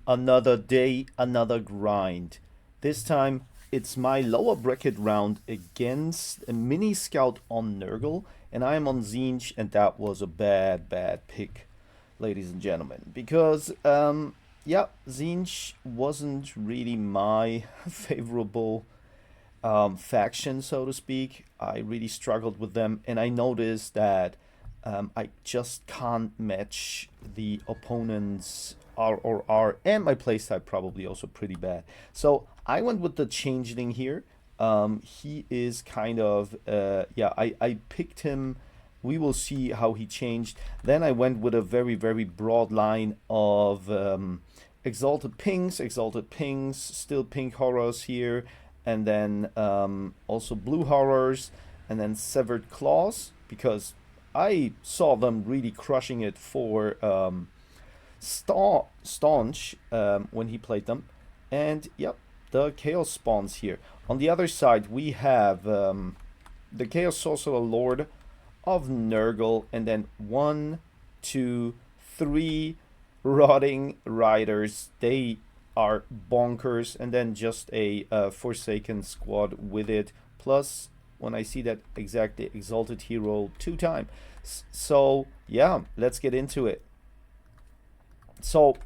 Another day, another grind. This time it's my lower bracket round against a Miniscout on Nurgle, and I'm on Zinj, and that was a bad pick, ladies and gentlemen. Because, yeah, Zinj wasn't really my favorable faction, so to speak. I really struggled with them, and I noticed that I just can't match the opponent's RoR, and my playstype probably also pretty bad. So I went with the changeling here. He is kind of, yeah, I picked him. We will see how he changed. Then I went with a very broad line of exalted pings, still pink horrors here, and then also blue horrors, and then severed claws, because I saw them really crushing it for staunch when he played them. And yep, the chaos spawns here. On the other side, we have the chaos sorcerer lord of Nurgle, and then one, two, three rotting riders. They are bonkers, and then just a Forsaken squad with it. Plus, when I see that exactly exalted hero 2 times. So yeah, let's get into it. So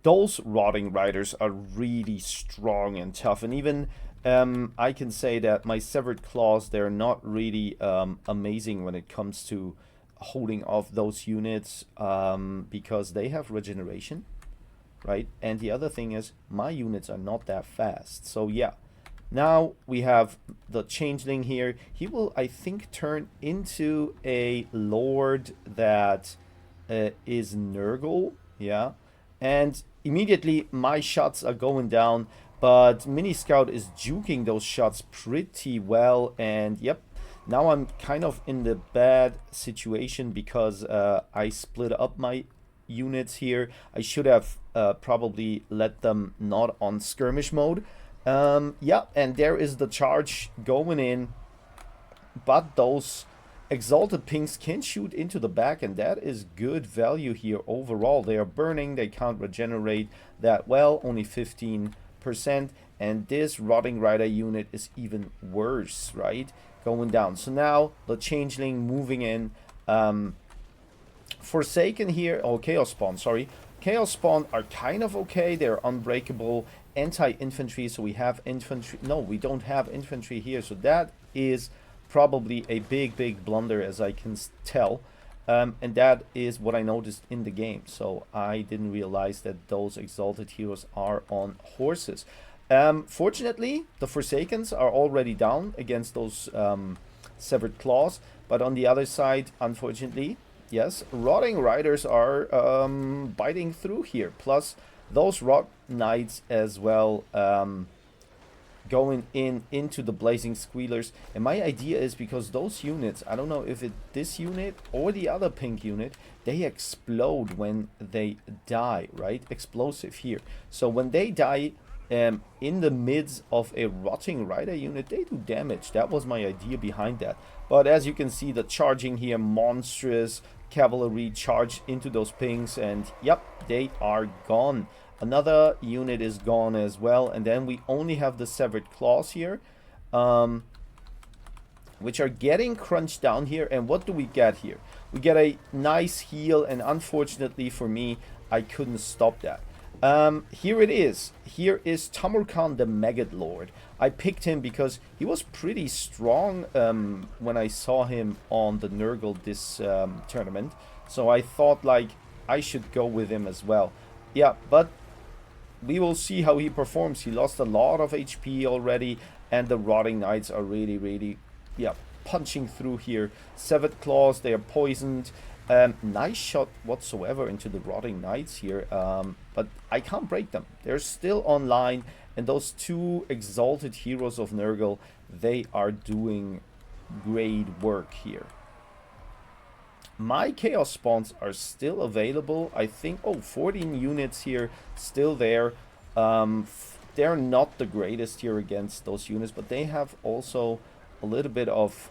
those rotting riders are really strong and tough, and even I can say that my severed claws, they're not really amazing when it comes to holding off those units, because they have regeneration, right? And the other thing is my units are not that fast. So yeah, now we have the changeling here. He will, I think, turn into a lord that is Nurgle, yeah. And immediately my shots are going down, but Miniscout is juking those shots pretty well. And yep, now I'm kind of in the bad situation because I split up my units here. I should have probably let them not on skirmish mode. Yeah, and there is the charge going in, but those exalted pings can shoot into the back, and that is good value here overall. They are burning, they can't regenerate that well, only 15%, and this rotting rider unit is even worse, right? Going down. So now the changeling moving in. Forsaken here, oh, Chaos Spawn, sorry. Chaos Spawn are kind of okay. They're unbreakable, anti-infantry, so we have infantry. No, we don't have infantry here, so that is probably a big blunder, as I can tell. And that is what I noticed in the game, so I didn't realize that those exalted heroes are on horses. Fortunately, the Forsakens are already down against those severed claws, but on the other side, unfortunately, yes, rotting riders are biting through here. Plus, those rot knights as well, going into the blazing squealers. And my idea is, because those units, I don't know if it this unit or the other pink unit, they explode when they die, right? Explosive here. So when they die in the midst of a rotting rider unit, they do damage. That was my idea behind that. But as you can see, the charging here, monstrous cavalry charge into those pings, and yep, they are gone. Another unit is gone as well, and then we only have the severed claws here, which are getting crunched down here. And what do we get here? We get a nice heal, and unfortunately for me, I couldn't stop that. Here it is. Here is Tamurkhan, the Maggot Lord. I picked him because he was pretty strong when I saw him on the Nurgle this tournament. So I thought, like, I should go with him as well. Yeah, but we will see how he performs. He lost a lot of HP already, and the Rotting Knights are really, yeah, punching through here. Severed Claws, they are poisoned. Nice shot whatsoever into the Rotting Knights here, but I can't break them. They're still online, and those two exalted heroes of Nurgle, they are doing great work here. My Chaos Spawns are still available. I think, oh, 14 units here, still there. They're not the greatest here against those units, but they have also a little bit of,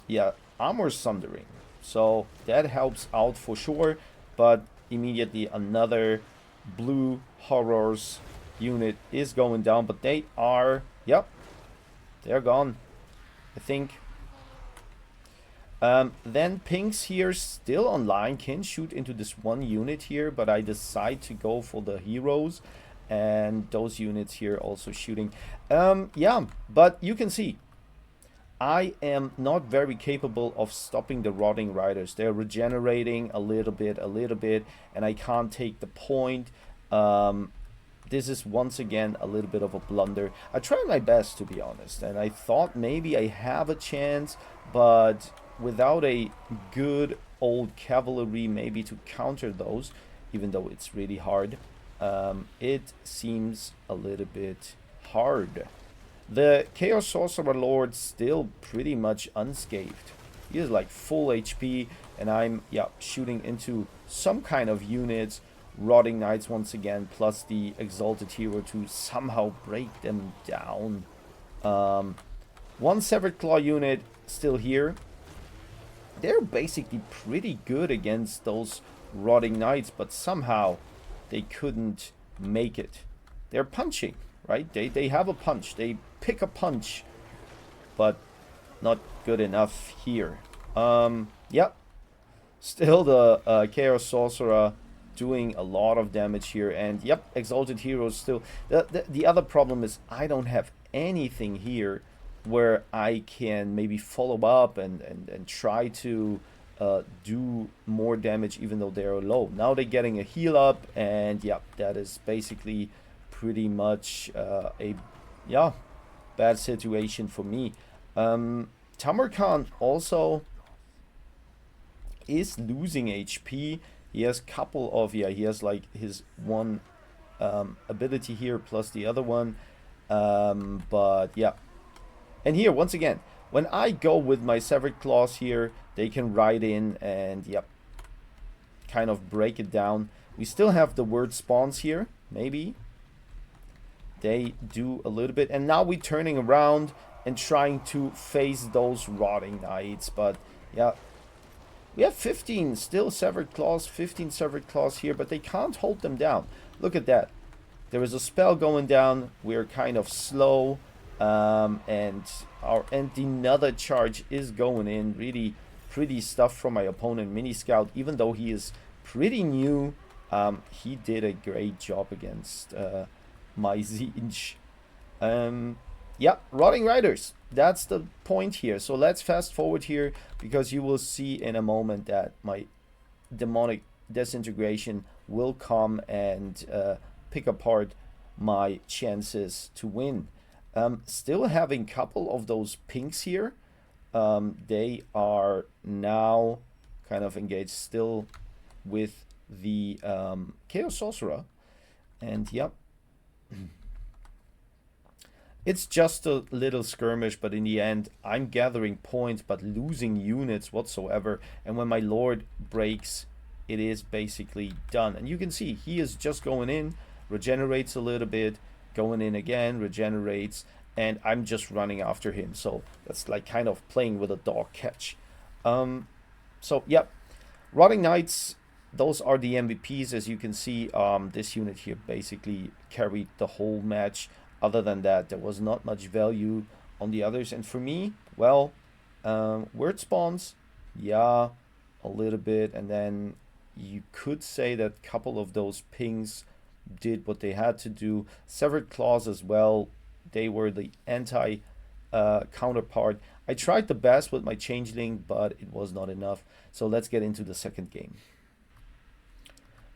yeah, armor sundering. So that helps out for sure, but immediately another blue horrors unit is going down, but they are, yep, they're gone, I think. Then pinks here still online, can shoot into this one unit here, but I decide to go for the heroes, and those units here also shooting. Yeah, but you can see I am not very capable of stopping the rotting riders. They're regenerating a little bit, and I can't take the point. This is once again a little bit of a blunder. I tried my best, to be honest, and I thought maybe I have a chance, but without a good old cavalry maybe to counter those, even though it's really hard, it seems a little bit hard. The Chaos Sorcerer Lord still pretty much unscathed. He is like full HP, and I'm, yeah, shooting into some kind of units. Rotting Knights once again, plus the Exalted Hero to somehow break them down. One Severed Claw unit still here. They're basically pretty good against those Rotting Knights, but somehow they couldn't make it. They're punching, right? They have a punch. They pick a punch, but not good enough here. Yep. Still the Chaos Sorcerer doing a lot of damage here, and yep, Exalted Heroes still. The other problem is I don't have anything here where I can maybe follow up and try to do more damage even though they're low. Now they're getting a heal up, and yep, that is basically pretty much a bad situation for me. Tamarkan also is losing HP. He has a couple of, he has like his one ability here plus the other one. But yeah. And here, once again, when I go with my Severed Claws here, they can ride in and, yep, kind of break it down. We still have the word spawns here, maybe. They do a little bit. And now we're turning around and trying to face those Rotting Knights. But, yeah. We have 15 still Severed Claws, 15 Severed Claws here, but they can't hold them down. Look at that. There is a spell going down. We're kind of slow. And another charge is going in. Really pretty stuff from my opponent, Miniscout. Even though he is pretty new, he did a great job against my Zinj. Yeah, Rotting Riders. That's the point here. So let's fast forward here, because you will see in a moment that my demonic disintegration will come and pick apart my chances to win. Still having a couple of those pinks here. They are now kind of engaged still with the Chaos Sorcerer. And yep. It's just a little skirmish, but in the end, I'm gathering points, but losing units whatsoever. And when my Lord breaks, it is basically done. And you can see, he is just going in, regenerates a little bit, going in again, regenerates, and I'm just running after him. So that's like kind of playing with a dog catch. So, yep. Rotting Knights, those are the MVPs, as you can see. This unit here basically carried the whole match. Other than that, there was not much value on the others. And for me, well, word spawns, yeah, a little bit. And then you could say that a couple of those pings did what they had to do. Severed Claws as well, they were the anti counterpart. I tried the best with my Changeling, but it was not enough. So let's get into the second game.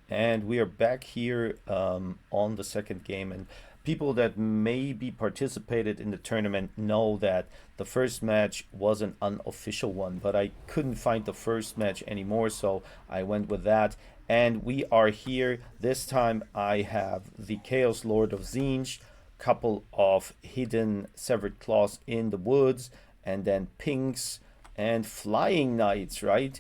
And we are back here on the second game. And people that maybe participated in the tournament know that the first match was an unofficial one, but I couldn't find the first match anymore, so I went with that. And we are here. This time I have the Chaos Lord of Zinj, couple of hidden Severed Claws in the woods, and then pinks and Flying Knights, right?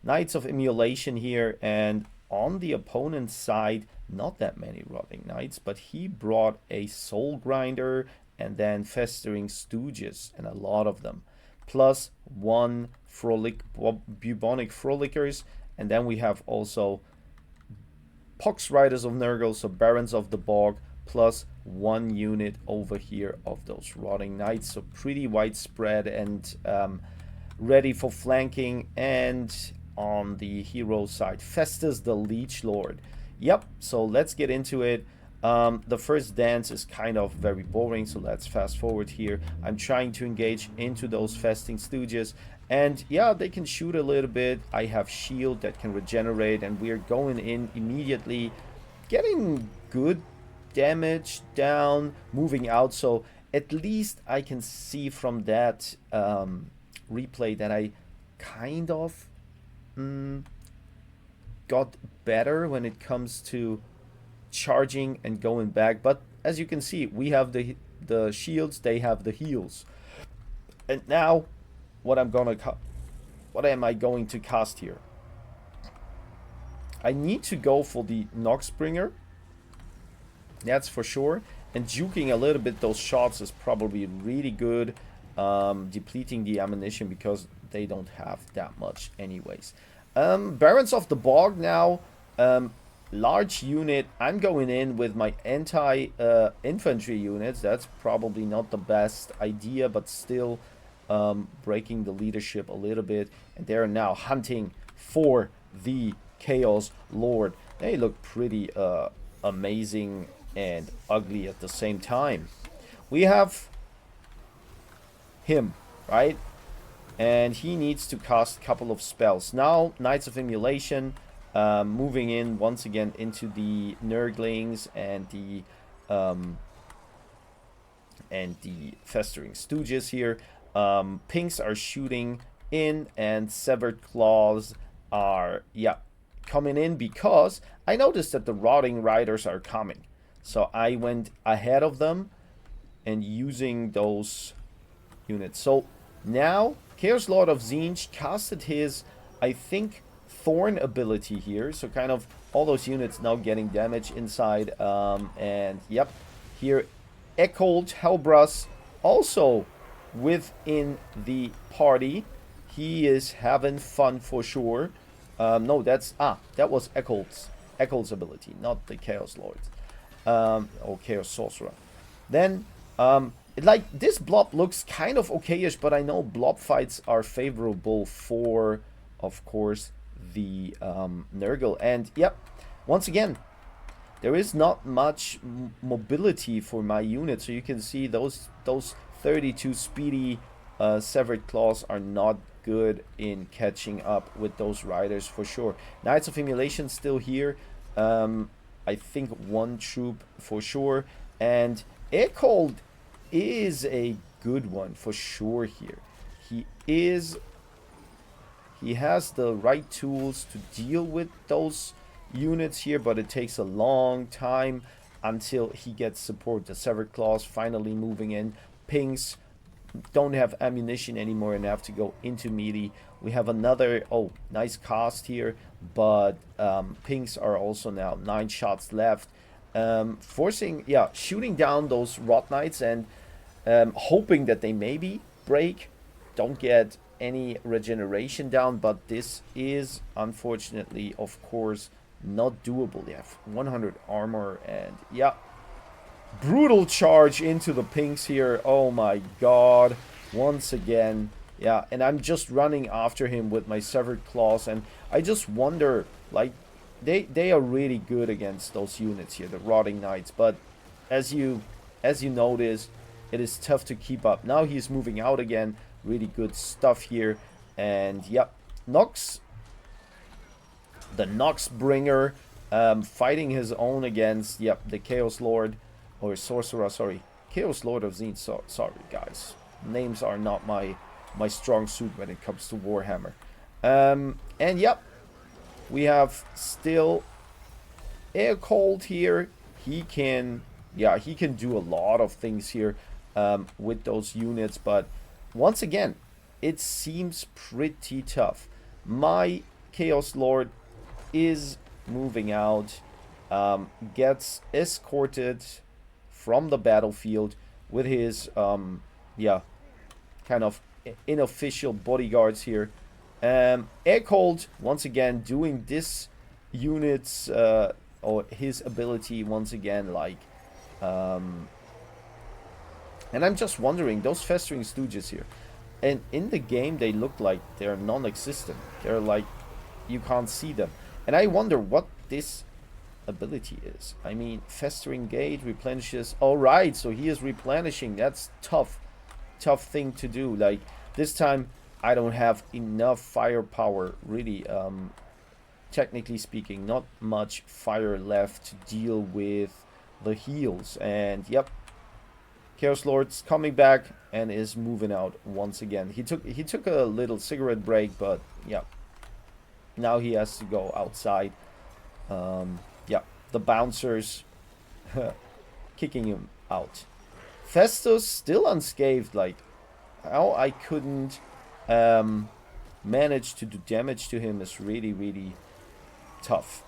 Knights of Immolation here, and on the opponent's side, not that many Rotting Knights, but he brought a Soul Grinder and then Festering Stooges, and a lot of them. Plus one Bubonic Frolickers, and then we have also Pox Riders of Nurgle, so Barons of the Bog, plus 1 unit over here of those Rotting Knights. So pretty widespread and ready for flanking. And on the hero side, Festus the Leech Lord. Yep, so let's get into it. The first dance is kind of very boring, so let's fast forward here. I'm trying to engage into those Festing Stooges, and yeah, they can shoot a little bit. I have shield that can regenerate, and we're going in immediately, getting good damage down, moving out. So at least I can see from that replay that I kind of got better when it comes to charging and going back. But as you can see, we have the shields, they have the heals. And now what am I going to cast here? I need to go for the Noxbringer, that's for sure, and juking a little bit those shots is probably really good, depleting the ammunition because they don't have that much anyways. Barons of the Bog now, large unit. I'm going in with my anti-infantry units. That's probably not the best idea, but still breaking the leadership a little bit. And they're now hunting for the Chaos Lord. They look pretty amazing and ugly at the same time. We have him, right? And he needs to cast a couple of spells. Now, Knights of Immolation, moving in once again into the Nurglings and the Festering Stooges here. Pinks are shooting in, and Severed Claws are, yeah, coming in because I noticed that the Rotting Riders are coming. So I went ahead of them and using those units. So now Chaos Lord of Tzeentch casted his, I think, Thorn ability here. So kind of all those units now getting damage inside. And yep, here Eccold Helbras also within the party. He is having fun for sure. No, that was Eccold's ability, not the Chaos Lord's. Or Chaos Sorcerer. Then, like, this blob looks kind of okayish, but I know blob fights are favorable for, of course, the Nurgle. And, yep, once again, there is not much mobility for my unit. So you can see those 32 speedy Severed Claws are not good in catching up with those riders for sure. Knights of Immolation still here. I think 1 troop for sure. And Eccold is a good one for sure here. He has the right tools to deal with those units here, but it takes a long time until he gets support. The Severed Claws finally moving in. Pinks don't have ammunition anymore and have to go into melee. We have another, nice cast here, but Pinks are also now 9 shots left. Shooting down those Rot Knights and hoping that they maybe break, don't get any regeneration down, but this is unfortunately, of course, not doable. They have 100 armor and yeah, brutal charge into the Pinks here. Oh my god, once again. Yeah, and I'm just running after him with my Severed Claws, and I just wonder, like, they are really good against those units here, the Rotting Knights, but as you notice, it is tough to keep up. Now he's moving out again. Really good stuff here. And yeah, the Noxbringer, fighting his own against, the Chaos Lord, or Sorcerer, sorry. Chaos Lord of Tzeentch, sorry guys. Names are not my strong suit when it comes to Warhammer. And yep, we have still Eccold here. He can do a lot of things here with those units, but once again, it seems pretty tough. My Chaos Lord is moving out, gets escorted from the battlefield with his kind of unofficial bodyguards here. Eccold once again doing this unit's or his ability once again, like, and I'm just wondering, those Festering Stooges here, and in the game they look like they're non-existent. They're like, you can't see them. And I wonder what this ability is. I mean, Festering Gate replenishes. Alright, so he is replenishing. That's tough. Tough thing to do. Like, this time I don't have enough firepower, really, technically speaking. Not much fire left to deal with the heals. And, yep, Chaos Lord's coming back and is moving out once again. He took a little cigarette break, but yeah, now he has to go outside. Yeah, the bouncers kicking him out. Festus still unscathed. Like, how I couldn't manage to do damage to him is really, really tough.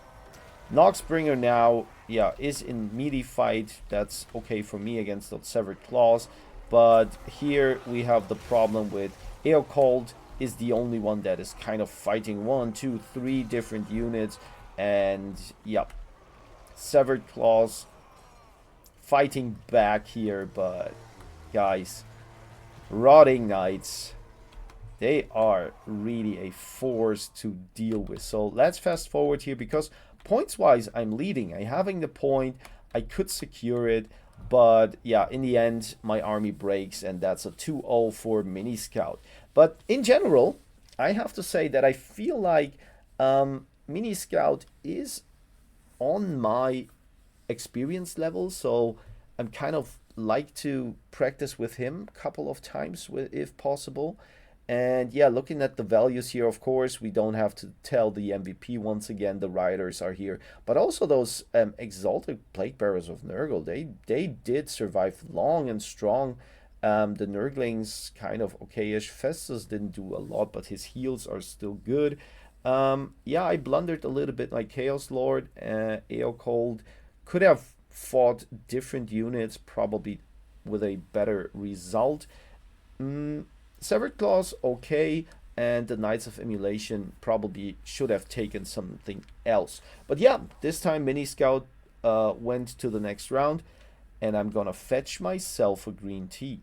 Noxbringer now, yeah, is in melee fight. That's okay for me against those Severed Claws. But here we have the problem with Eocold is the only one that is kind of fighting 1, 2, 3 different units. And, yeah, Severed Claws fighting back here. But, guys, Rotting Knights, they are really a force to deal with. So let's fast forward here, because points-wise, I'm leading. I'm having the point. I could secure it. But, yeah, in the end, my army breaks. And that's a 2-0 for Miniscout. But, in general, I have to say that I feel like Miniscout is on my experience level. So, I'm kind of like to practice with him a couple of times if possible. And yeah, looking at the values here, of course, we don't have to tell the MVP once again. The Riders are here. But also those Exalted Plague Bearers of Nurgle, they did survive long and strong. The Nurglings kind of okay-ish. Festus didn't do a lot, but his heals are still good. Yeah, I blundered a little bit like Chaos Lord. Eocold could have fought different units, probably with a better result. Severed Claws, okay, and the Knights of Emulation probably should have taken something else. But yeah, this time Miniscout went to the next round, and I'm gonna fetch myself a green tea.